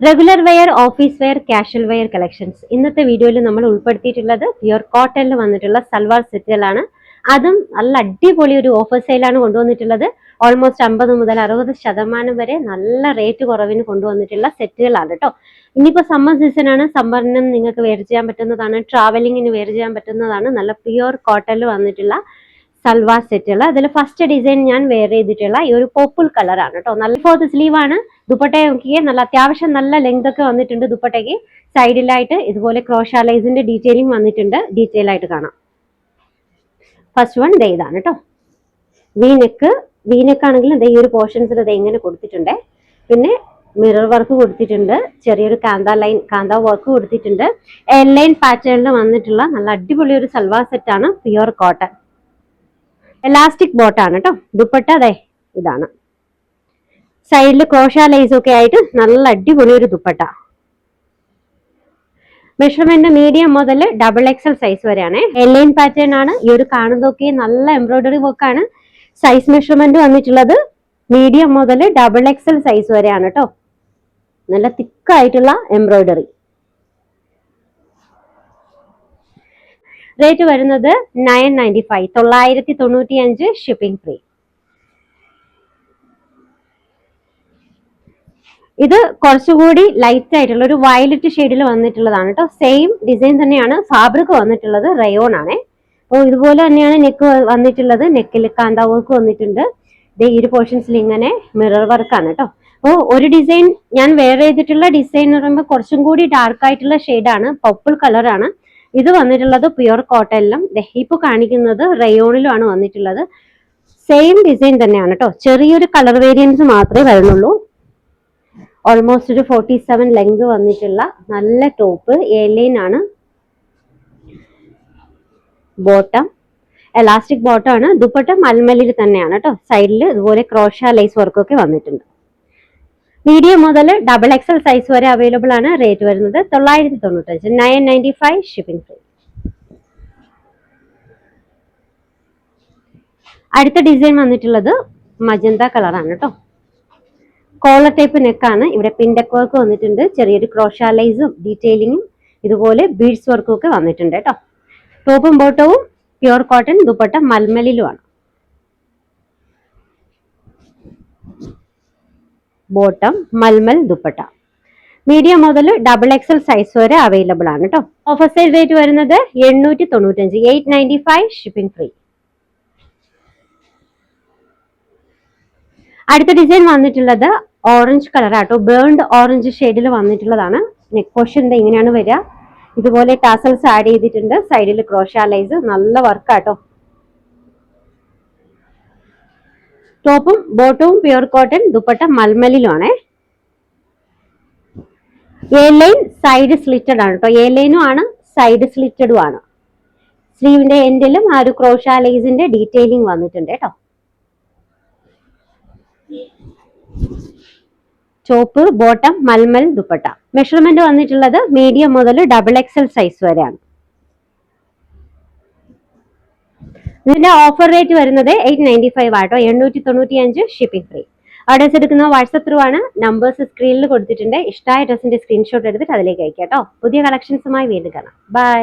Regular wear, office wear, casual wear collections. ഇന്നത്തെ വീഡിയോയിൽ നമ്മൾ ഉൾപ്പെടുത്തിയിട്ടുള്ളത് പ്യുർ കോട്ടണിൽ വന്നിട്ടുള്ള സൽവാർ സെറ്റുകളാണ്. അതും നല്ല അടിപൊളി ഒരു ഓഫർ സെയിലാണ് കൊണ്ടുവന്നിട്ടുള്ളത്. ഓൾമോസ്റ്റ് 50 മുതൽ 60% വരെ നല്ല റേറ്റ് കുറവിന് കൊണ്ടുവന്നിട്ടുള്ള സെറ്റുകളാണ് കേട്ടോ. ഇനിയിപ്പോൾ സമ്മർ സീസൺ ആണ്. സമ്മറിനും നിങ്ങൾക്ക് വെയർ ചെയ്യാൻ പറ്റുന്നതാണ്, ട്രാവലിങ്ങിന് വെയർ ചെയ്യാൻ പറ്റുന്നതാണ്. നല്ല പ്യുർ കോട്ടണിൽ വന്നിട്ടുള്ള സൽവാർ സെറ്റുകൾ. അതിൽ ഫസ്റ്റ് ഡിസൈൻ ഞാൻ വെയർ ചെയ്തിട്ടുള്ള ഈ ഒരു പോപ്പിൾ കളറാണ് കേട്ടോ. നല്ല 4th സ്ലീവ് ആണ്. ദുപ്പട്ട നോക്കിയേ, നല്ല അത്യാവശ്യം നല്ല ലെങ്ത് ഒക്കെ വന്നിട്ടുണ്ട്. ദുപ്പട്ടയ്ക്ക് സൈഡിലായിട്ട് ഇതുപോലെ ക്രോഷ ലൈസിന്റെ ഡീറ്റെയിലിംഗ് വന്നിട്ടുണ്ട്. ഡീറ്റെയിൽ ആയിട്ട് കാണാം. ഫസ്റ്റ് വൺ ദേ ഇതാണ് കേട്ടോ. വീനെക്ക് ആണെങ്കിലും ദേ ഈ ഒരു പോർഷൻസിൽ ദേ ഇങ്ങനെ കൊടുത്തിട്ടുണ്ട്. പിന്നെ മിറർ വർക്ക് കൊടുത്തിട്ടുണ്ട്. ചെറിയൊരു കാന്ത വർക്ക് കൊടുത്തിട്ടുണ്ട്. എൽ ലൈൻ പാറ്റേണിൽ വന്നിട്ടുള്ള നല്ല അടിപൊളി ഒരു സൽവാർ സെറ്റാണ്. പ്യുർ കോട്ടൺ എലാസ്റ്റിക് ബോട്ടാണ് കേട്ടോ. ദുപ്പട്ട അതെ ഇതാണ്. സൈഡിൽ ക്രോഷ ലൈസ് ഒക്കെ ആയിട്ട് നല്ല അടിപൊളി ഒരു ദുപ്പട്ട. മെഷർമെന്റ് മീഡിയം മുതൽ XXL സൈസ് വരെയാണ്. എലൈൻ പാറ്റേൺ ആണ്. ഈ ഒരു കാണുന്നതൊക്കെ നല്ല എംബ്രോയിഡറി വർക്കാണ്. സൈസ് മെഷർമെന്റ് വന്നിട്ടുള്ളത് മീഡിയം മുതൽ XXL സൈസ് വരെയാണ് കേട്ടോ. നല്ല തിക്കായിട്ടുള്ള എംബ്രോയിഡറി. റേറ്റ് വരുന്നത് 995, 995 ഷിപ്പിംഗ് ഫ്രീ. ഇത് കുറച്ചുകൂടി ലൈറ്റ് ആയിട്ടുള്ള ഒരു വയലറ്റ് ഷെയ്ഡിൽ വന്നിട്ടുള്ളതാണ് കേട്ടോ. സെയിം ഡിസൈൻ തന്നെയാണ്. ഫാബ്രിക് വന്നിട്ടുള്ളത് റയോൺ ആണ്. അപ്പോൾ ഇതുപോലെ തന്നെയാണ് നെക്ക് വന്നിട്ടുള്ളത്. നെക്കിൽ കാന്ത വർക്ക് വന്നിട്ടുണ്ട്. ഈ ഒരു പോർഷൻസിൽ ഇങ്ങനെ മിറർ വർക്കാണ് കേട്ടോ. അപ്പോൾ ഒരു ഡിസൈൻ ഞാൻ വെയർ ചെയ്തിട്ടുള്ള ഡിസൈൻ എന്ന് പറയുമ്പോൾ കുറച്ചും കൂടി ഡാർക്ക് ആയിട്ടുള്ള ഷെയ്ഡാണ്. പർപ്പിൾ കളറാണ്. ഇത് വന്നിട്ടുള്ളത് പ്യുർ കോട്ടണിലും ഇപ്പൊ കാണിക്കുന്നത് റയോണിലുമാണ് വന്നിട്ടുള്ളത്. സെയിം ഡിസൈൻ തന്നെയാണ് കേട്ടോ. ചെറിയൊരു കളർ വേരിയൻസ് മാത്രമേ വരുന്നുള്ളൂ. ഓൾമോസ്റ്റ് ഒരു 47 ലെങ്ത് വന്നിട്ടുള്ള നല്ല ടോപ്പ്. എലൈൻ ആണ്. ബോട്ടം എലാസ്റ്റിക് ബോട്ടം ആണ്. ദുപ്പട്ട മൽമലിൽ തന്നെയാണ് കേട്ടോ. സൈഡിൽ ഇതുപോലെ ക്രോഷ ലൈസ് വർക്കൊക്കെ വന്നിട്ടുണ്ട്. മീഡിയം മുതൽ XXL സൈസ് വരെ അവൈലബിൾ ആണ്. റേറ്റ് വരുന്നത് 995, 995 ഷിപ്പിംഗ് ഫ്രീ. അടുത്ത ഡിസൈൻ വന്നിട്ടുള്ളത് മജന്ത കളറാണ് കേട്ടോ. കോളർ ടൈപ്പ് നെക്കാണ്. ഇവിടെ പിൻഡെക്ക് വർക്ക് വന്നിട്ടുണ്ട്. ചെറിയൊരു ക്രോഷ ലൈസും ഡീറ്റെയിലിങ്ങും ഇതുപോലെ ബീഡ്സ് വർക്കും ഒക്കെ വന്നിട്ടുണ്ട് കേട്ടോ. ടോപ്പും ബോട്ടവും പ്യുർ കോട്ടൺ. ദുപ്പട്ട മൽമലിലുമാണ്. ബോട്ടം മൽമൽ ദുപ്പട്ട. മീഡിയം മുതൽ XXL സൈസ് വരെ അവൈലബിൾ ആണ് കേട്ടോ. ഓഫർ സെയിൽ റേറ്റ് വരുന്നത് 895, 895 ഷിപ്പിംഗ് ഫ്രീ. അടുത്ത ഡിസൈൻ വന്നിട്ടുള്ളത് ഓറഞ്ച് കളർ ആട്ടോ. ബേൺഡ് ഓറഞ്ച് ഷെയ്ഡിൽ വന്നിട്ടുള്ളതാണ്. നെക്ക് പോർഷൻ ഇങ്ങനെയാണ് വരിക. ഇതുപോലെ ടാസൽസ് ആഡ് ചെയ്തിട്ടുണ്ട്. സൈഡിൽ ക്രോഷ ലൈസ് നല്ല വർക്കാട്ടോ. ടോപ്പും ബോട്ടവും പ്യുർ കോട്ടൺ. ദുപ്പട്ട മൽമലിലുമാണ്. എ ലൈൻ സൈഡ് സ്ലിറ്റഡ് ആണ് കേട്ടോ. എ ലൈനും ആണ്, സൈഡ് സ്ലിറ്റഡും ആണ്. സ്ലീവിന്റെ എൻഡിലും ആ ഒരു ക്രോഷ ലൈസിന്റെ ഡീറ്റെയിലിംഗ് വന്നിട്ടുണ്ട് കേട്ടോ. ചോപ്പ് ബോട്ടം മൽമൽ ദുപ്പട്ട. മെഷർമെന്റ് വന്നിട്ടുള്ളത് മീഡിയം മുതൽ XXL സൈസ് വരെയാണ്. ഇതിന്റെ ഓഫർ റേറ്റ് വരുന്നത് 895 ആട്ടോ. 895 ഷിപ്പിംഗ് ഫ്രീ. ഓർഡേഴ്സ് എടുക്കുന്ന വാട്സ്ആപ്പ് ത്രൂ ആണ്. നമ്പേഴ്സ് സ്ക്രീനിൽ കൊടുത്തിട്ടുണ്ട്. ഇഷ്ടമായ ഡ്രസ്സിന്റെ സ്ക്രീൻഷോട്ട് എടുത്തിട്ട് അതിലേക്ക് അയക്കാം കേട്ടോ. പുതിയ കളക്ഷൻസുമായി വീണ്ടും കാണാം. ബൈ.